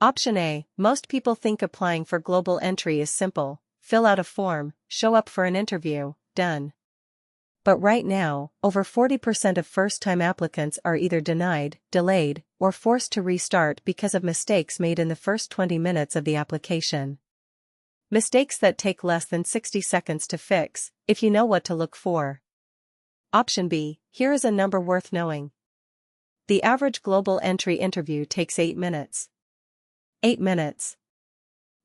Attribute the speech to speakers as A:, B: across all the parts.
A: Option A. Most people think applying for global entry is simple. Fill out a form, show up for an interview, done. But right now, over 40% of first-time applicants are either denied, delayed, or forced to restart because of mistakes made in the first 20 minutes of the application. Mistakes that take less than 60 seconds to fix, if you know what to look for. Option B. Here is a number worth knowing. The average global entry interview takes 8 minutes. 8 minutes.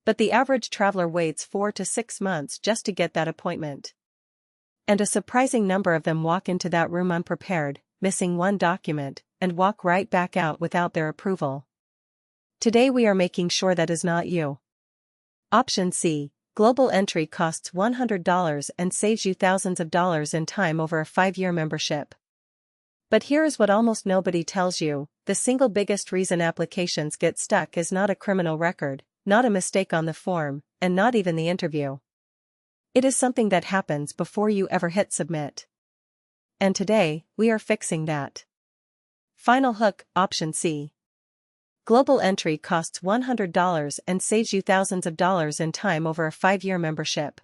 A: But the average traveler waits 4 to 6 months just to get that appointment. And a surprising number of them walk into that room unprepared, missing one document, and walk right back out without their approval. Today we are making sure that is not you. Option C. Global entry costs $100 and saves you thousands of dollars in time over a 5-year membership. But here is what almost nobody tells you: the single biggest reason applications get stuck is not a criminal record, not a mistake on the form, and not even the interview. It is something that happens before you ever hit submit. And today, we are fixing that. Final hook, option C. Global entry costs $100 and saves you thousands of dollars in time over a 5-year membership.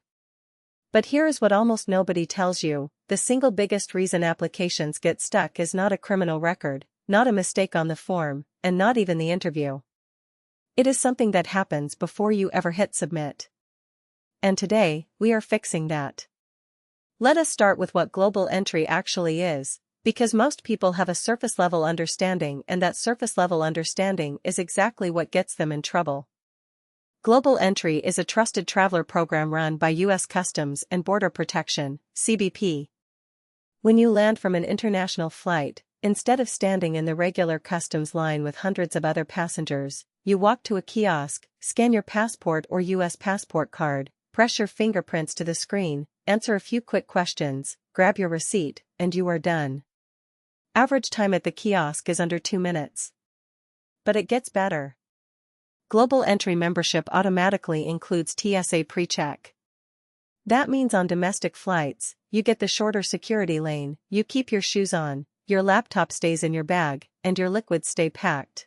A: But here is what almost nobody tells you: the single biggest reason applications get stuck is not a criminal record, not a mistake on the form, and not even the interview. It is something that happens before you ever hit submit. And today, we are fixing that. Let us start with what global entry actually is, because most people have a surface-level understanding, and that surface-level understanding is exactly what gets them in trouble. Global entry is a trusted traveler program run by U.S. Customs and Border Protection, CBP. When you land from an international flight, instead of standing in the regular customs line with hundreds of other passengers, you walk to a kiosk, scan your passport or U.S. passport card, press your fingerprints to the screen, answer a few quick questions, grab your receipt, and you are done. Average time at the kiosk is under 2 minutes. But it gets better. Global entry membership automatically includes TSA PreCheck. That means on domestic flights, you get the shorter security lane, you keep your shoes on, your laptop stays in your bag, and your liquids stay packed.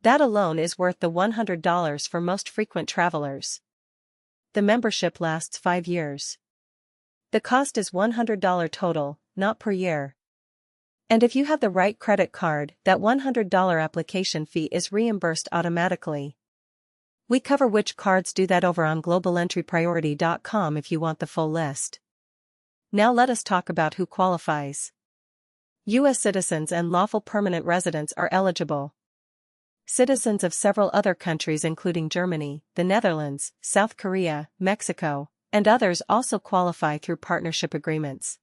A: That alone is worth the $100 for most frequent travelers. The membership lasts 5 years. The cost is $100 total, not per year. And if you have the right credit card, that $100 application fee is reimbursed automatically. We cover which cards do that over on globalentrypriority.com if you want the full list. Now let us talk about who qualifies. U.S. citizens and lawful permanent residents are eligible. Citizens of several other countries including Germany, the Netherlands, South Korea, Mexico, and others also qualify through partnership agreements.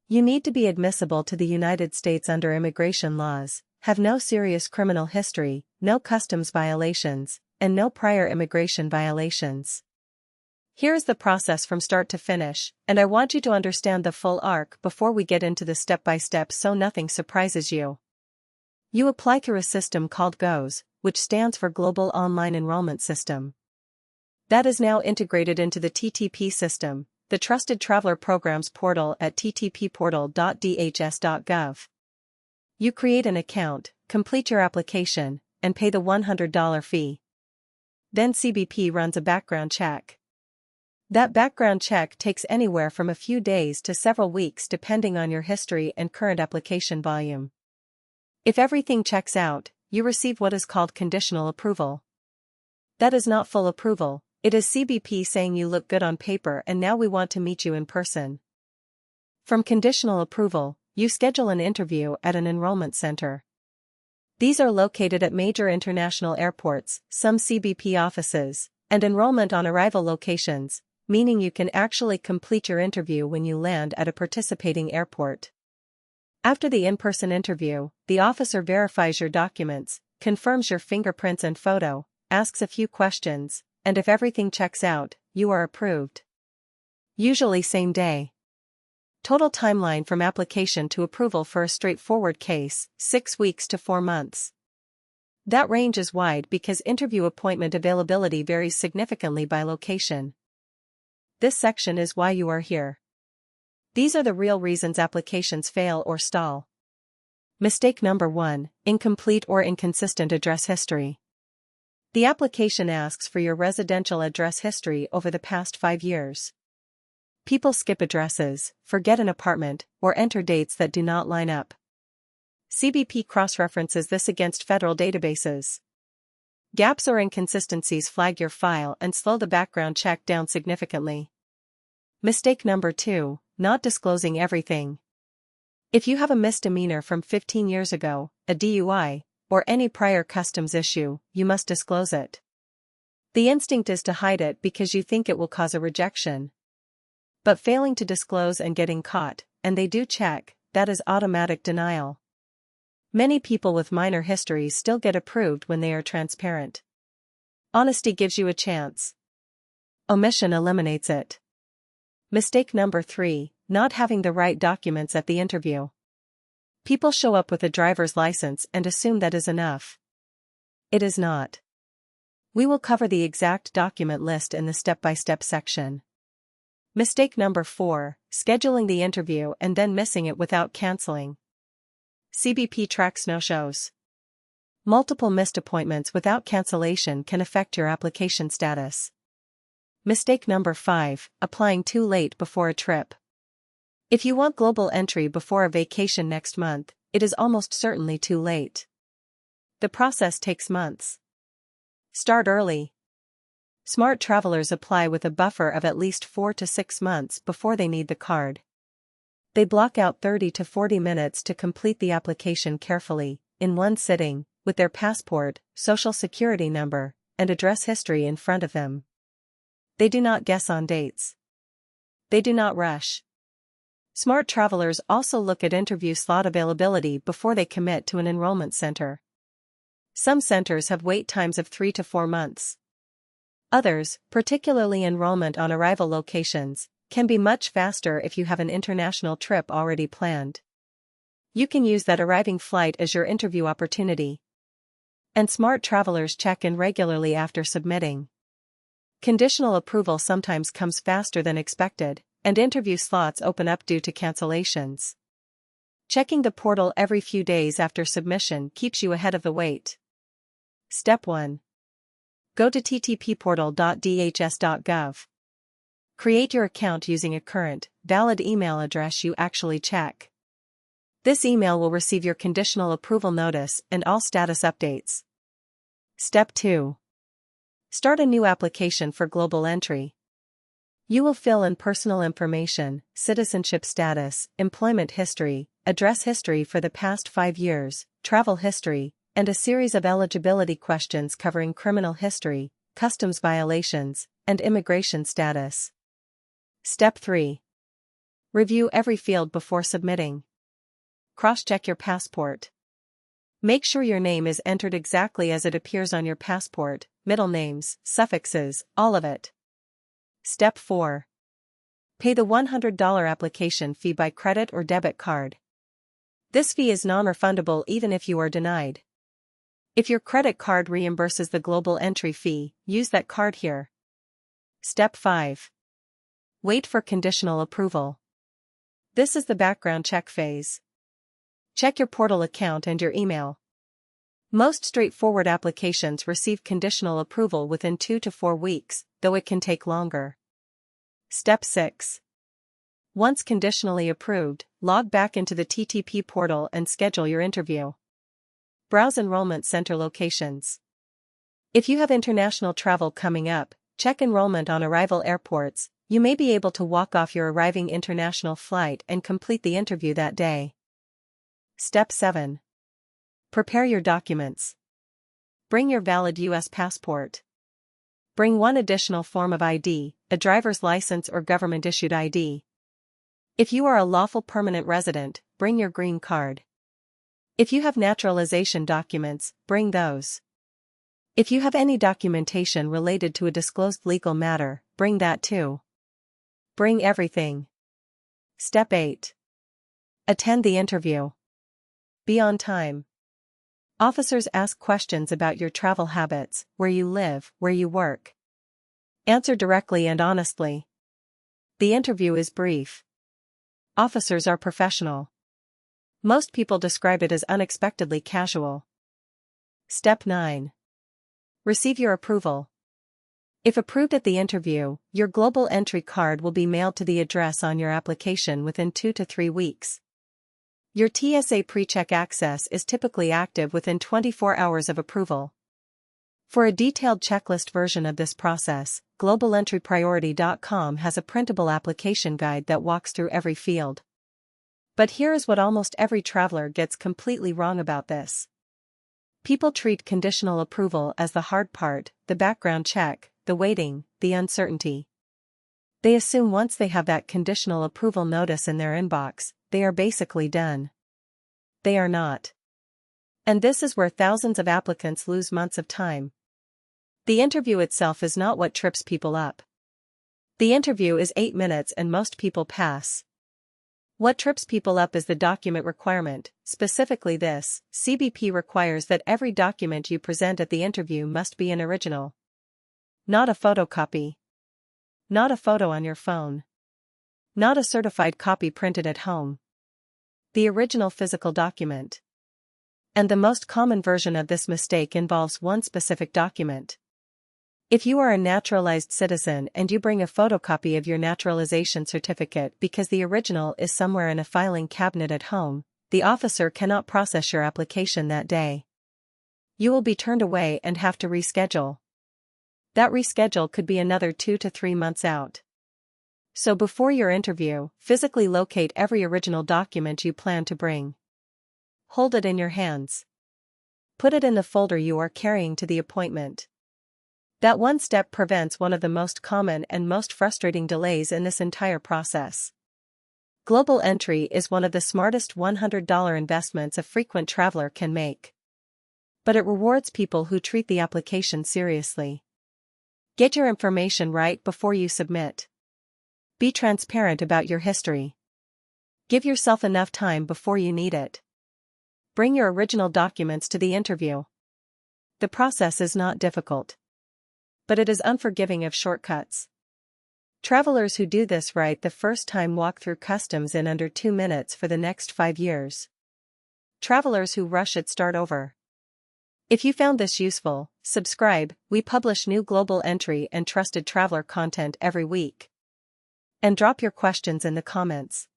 A: You need to be admissible to the United States under immigration laws, have no serious criminal history, no customs violations, and no prior immigration violations. Here is the process from start to finish, and I want you to understand the full arc before we get into the step-by-step so nothing surprises you. You apply through a system called GOES, which stands for Global Online Enrollment System. That is now integrated into the TTP system, the Trusted Traveler Programs portal at ttpportal.dhs.gov. You create an account, complete your application, and pay the $100 fee. Then CBP runs a background check. That background check takes anywhere from a few days to several weeks depending on your history and current application volume. If everything checks out, you receive what is called conditional approval. That is not full approval, it is CBP saying you look good on paper and now we want to meet you in person. From conditional approval, you schedule an interview at an enrollment center. These are located at major international airports, some CBP offices, and enrollment on arrival locations, meaning you can actually complete your interview when you land at a participating airport. After the in-person interview, the officer verifies your documents, confirms your fingerprints and photo, asks a few questions, and if everything checks out, you are approved. Usually same day. Total timeline from application to approval for a straightforward case, 6 weeks to 4 months. That range is wide because interview appointment availability varies significantly by location. This section is why you are here. These are the real reasons applications fail or stall. Mistake number 1, incomplete or inconsistent address history. The application asks for your residential address history over the past 5 years. People skip addresses, forget an apartment, or enter dates that do not line up. CBP cross-references this against federal databases. Gaps or inconsistencies flag your file and slow the background check down significantly. Mistake number 2, not disclosing everything. If you have a misdemeanor from 15 years ago, a DUI, or any prior customs issue, you must disclose it. The instinct is to hide it because you think it will cause a rejection. But failing to disclose and getting caught, and they do check, that is automatic denial. Many people with minor histories still get approved when they are transparent. Honesty gives you a chance. Omission eliminates it. Mistake number 3, not having the right documents at the interview. People show up with a driver's license and assume that is enough. It is not. We will cover the exact document list in the step-by-step section. Mistake number 4, scheduling the interview and then missing it without canceling. CBP tracks no-shows. Multiple missed appointments without cancellation can affect your application status. Mistake number 5, applying too late before a trip. If you want global entry before a vacation next month, it is almost certainly too late. The process takes months. Start early. Smart travelers apply with a buffer of at least 4 to 6 months before they need the card. They block out 30 to 40 minutes to complete the application carefully, in one sitting, with their passport, social security number, and address history in front of them. They do not guess on dates. They do not rush. Smart travelers also look at interview slot availability before they commit to an enrollment center. Some centers have wait times of 3 to 4 months. Others, particularly enrollment on arrival locations, can be much faster if you have an international trip already planned. You can use that arriving flight as your interview opportunity. And smart travelers check in regularly after submitting. Conditional approval sometimes comes faster than expected, and interview slots open up due to cancellations. Checking the portal every few days after submission keeps you ahead of the wait. Step 1. Go to ttpportal.dhs.gov. Create your account using a current, valid email address you actually check. This email will receive your conditional approval notice and all status updates. Step 2. Start a new application for global entry. You will fill in personal information, citizenship status, employment history, address history for the past 5 years, travel history, and a series of eligibility questions covering criminal history, customs violations, and immigration status. Step 3. Review every field before submitting. Cross-check your passport. Make sure your name is entered exactly as it appears on your passport, middle names, suffixes, all of it. Step 4. Pay the $100 application fee by credit or debit card. This fee is non-refundable even if you are denied. If your credit card reimburses the global entry fee, use that card here. Step 5. Wait for conditional approval. This is the background check phase. Check your portal account and your email. Most straightforward applications receive conditional approval within 2 to 4 weeks, though it can take longer. Step 6. Once conditionally approved, log back into the TTP portal and schedule your interview. Browse enrollment center locations. If you have international travel coming up, check enrollment on arrival airports. You may be able to walk off your arriving international flight and complete the interview that day. Step 7. Prepare your documents. Bring your valid U.S. passport. Bring one additional form of ID, a driver's license or government-issued ID. If you are a lawful permanent resident, bring your green card. If you have naturalization documents, bring those. If you have any documentation related to a disclosed legal matter, bring that too. Bring everything. Step 8. Attend the interview. Be on time. Officers ask questions about your travel habits, where you live, where you work. Answer directly and honestly. The interview is brief. Officers are professional. Most people describe it as unexpectedly casual. Step 9. Receive your approval. If approved at the interview, your global entry card will be mailed to the address on your application within 2 to 3 weeks. Your TSA PreCheck access is typically active within 24 hours of approval. For a detailed checklist version of this process, globalentrypriority.com has a printable application guide that walks through every field. But here is what almost every traveler gets completely wrong about this. People treat conditional approval as the hard part, the background check, the waiting, the uncertainty. They assume once they have that conditional approval notice in their inbox, they are basically done. They are not. And this is where thousands of applicants lose months of time. The interview itself is not what trips people up. The interview is 8 minutes and most people pass. What trips people up is the document requirement, specifically this: CBP requires that every document you present at the interview must be an original. Not a photocopy. Not a photo on your phone. Not a certified copy printed at home. The original physical document. And the most common version of this mistake involves one specific document. If you are a naturalized citizen and you bring a photocopy of your naturalization certificate because the original is somewhere in a filing cabinet at home, the officer cannot process your application that day. You will be turned away and have to reschedule. That reschedule could be another 2 to 3 months out. So before your interview, physically locate every original document you plan to bring. Hold it in your hands. Put it in the folder you are carrying to the appointment. That one step prevents one of the most common and most frustrating delays in this entire process. Global entry is one of the smartest $100 investments a frequent traveler can make. But it rewards people who treat the application seriously. Get your information right before you submit. Be transparent about your history. Give yourself enough time before you need it. Bring your original documents to the interview. The process is not difficult. But it is unforgiving of shortcuts. Travelers who do this right the first time walk through customs in under 2 minutes for the next 5 years. Travelers who rush it start over. If you found this useful, subscribe. We publish new global entry and trusted traveler content every week. And drop your questions in the comments.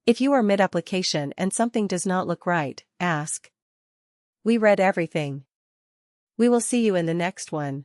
A: If you are mid-application and something does not look right, ask. We read everything. We will see you in the next one.